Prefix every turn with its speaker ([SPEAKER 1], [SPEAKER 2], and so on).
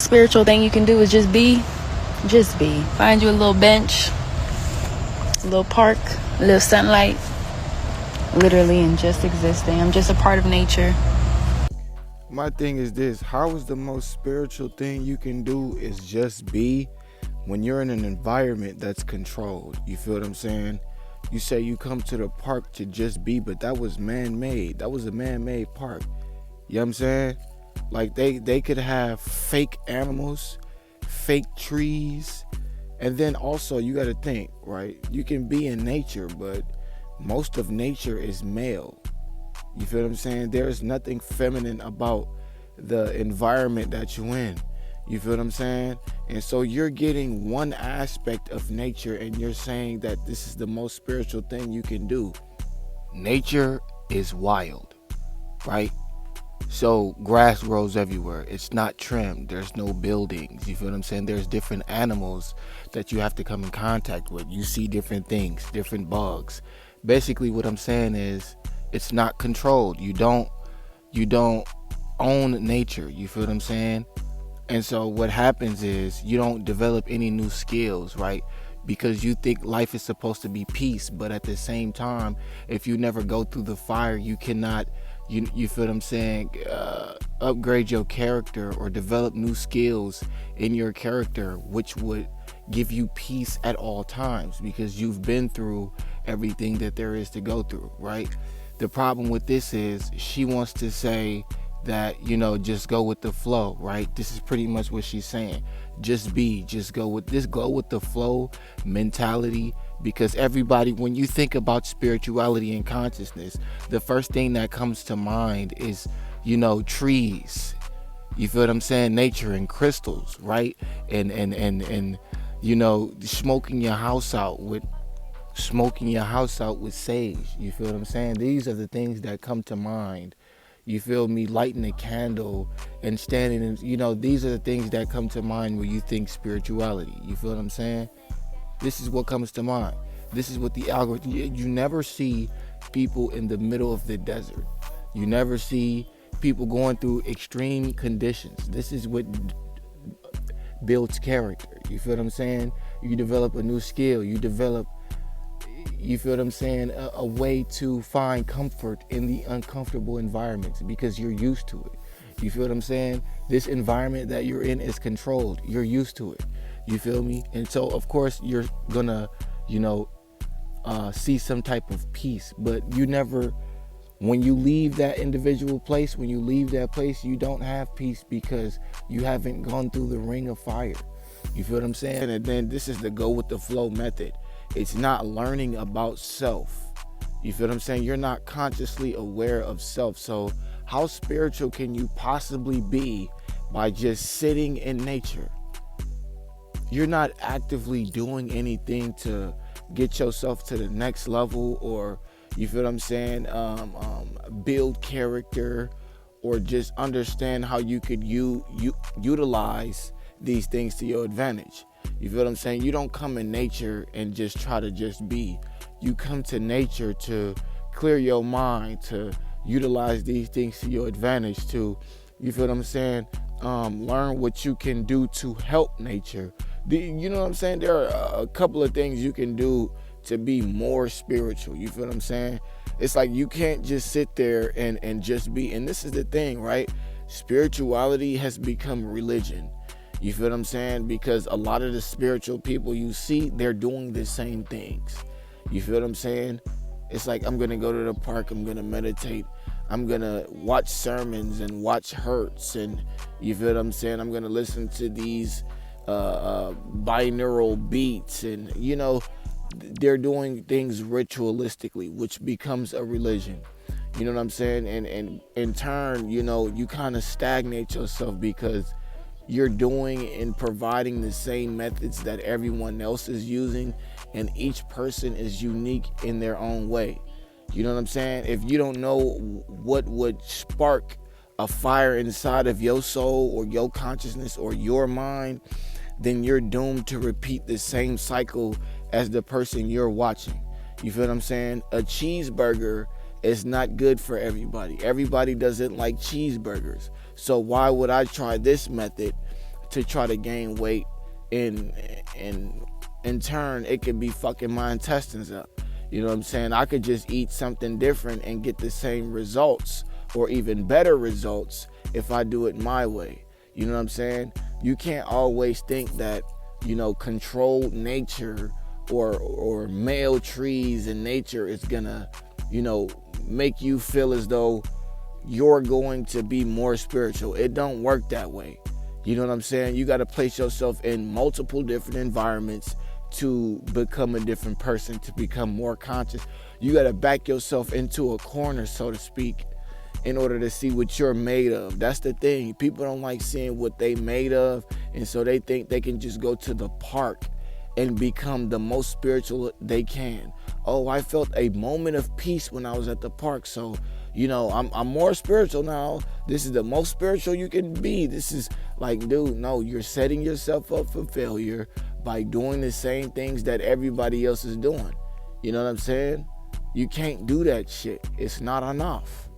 [SPEAKER 1] Spiritual thing you can do is just be. Just be. Find you a little bench, a little park, a little sunlight, literally, and just existing. I'm just a part of nature.
[SPEAKER 2] My thing is this: how is the most spiritual thing you can do is just be when you're in an environment that's controlled. You feel what I'm saying? You say you come to the park to just be, but that was man-made. That was a man-made park. You know what I'm saying? Like they could have fake animals, fake trees, and then also you got to think, right? You can be in nature, but most of nature is male. You feel what I'm saying? There's nothing feminine about the environment that you're in. You feel what I'm saying? And so you're getting one aspect of nature and you're saying that this is the most spiritual thing you can do. Nature is wild, right? So grass grows everywhere. It's not trimmed. There's no buildings. You feel what I'm saying? There's different animals that you have to come in contact with. You see different things, different bugs. Basically what I'm saying is it's not controlled. You don't own nature. You feel what I'm saying? And so what happens is you don't develop any new skills, right? Because you think life is supposed to be peace, but at the same time, if you never go through the fire, you cannot, you feel what I'm saying, upgrade your character or develop new skills in your character, which would give you peace at all times because you've been through everything that there is to go through, right? The problem with this is she wants to say that, just go with the flow, right? This is pretty much what she's saying. Just go with the flow mentality, because everybody, when you think about spirituality and consciousness, the first thing that comes to mind is, trees. You feel what I'm saying? Nature and crystals, right? And smoking your house out with sage. You feel what I'm saying? These are the things that come to mind. You feel me? Lighting a candle and standing in, these are the things that come to mind when you think spirituality. You feel what I'm saying? This is what comes to mind. This is what the algorithm, you never see people in the middle of the desert. You never see people going through extreme conditions. This is what builds character. You feel what I'm saying? You develop a new skill. You feel what I'm saying, a way to find comfort in the uncomfortable environments because you're used to it. You feel what I'm saying? This environment that you're in is controlled. You're used to it. You feel me? And so, of course, you're gonna, see some type of peace. But you never, when you leave that individual place, you don't have peace because you haven't gone through the ring of fire. You feel what I'm saying? And then this is the go with the flow method. It's not learning about self. You feel what I'm saying? You're not consciously aware of self. So how spiritual can you possibly be by just sitting in nature? You're not actively doing anything to get yourself to the next level, or you feel what I'm saying, build character, or just understand how you could utilize these things to your advantage. You feel what I'm saying? You don't come in nature and just try to just be. You come to nature to clear your mind, to utilize these things to your advantage, to, you feel what I'm saying, learn what you can do to help nature. You know what I'm saying? There are a couple of things you can do to be more spiritual. You feel what I'm saying? It's like you can't just sit there and just be. And this is the thing, right? Spirituality has become religion. You feel what I'm saying? Because a lot of the spiritual people you see, they're doing the same things. You feel what I'm saying? It's like, I'm going to go to the park, I'm going to meditate, I'm going to watch sermons and watch Hertz, and you feel what I'm saying? I'm going to listen to these binaural beats, and, they're doing things ritualistically, which becomes a religion. You know what I'm saying? And in turn, you kind of stagnate yourself because you're doing and providing the same methods that everyone else is using, and each person is unique in their own way. You know what I'm saying? If you don't know what would spark a fire inside of your soul or your consciousness or your mind, then you're doomed to repeat the same cycle as the person you're watching. You feel what I'm saying? A cheeseburger is not good for everybody. Everybody doesn't like cheeseburgers. So why would I try this method to try to gain weight, and in turn it could be fucking my intestines up. You know what I'm saying? I could just eat something different and get the same results or even better results if I do it my way. You know what I'm saying? You can't always think that, you know, controlled nature or male trees in nature is gonna, you know, make you feel as though you're going to be more spiritual. It don't work that way. You know what I'm saying? You got to place yourself in multiple different environments to become a different person, to become more conscious. You got to back yourself into a corner, so to speak, in order to see what you're made of. That's the thing. People don't like seeing what they made of, and so they think they can just go to the park and become the most spiritual they can. Oh, I felt a moment of peace when I was at the park, so, you know, I'm more spiritual now. This is the most spiritual you can be. This is like, dude, no, you're setting yourself up for failure by doing the same things that everybody else is doing. You know what I'm saying? You can't do that shit. It's not enough.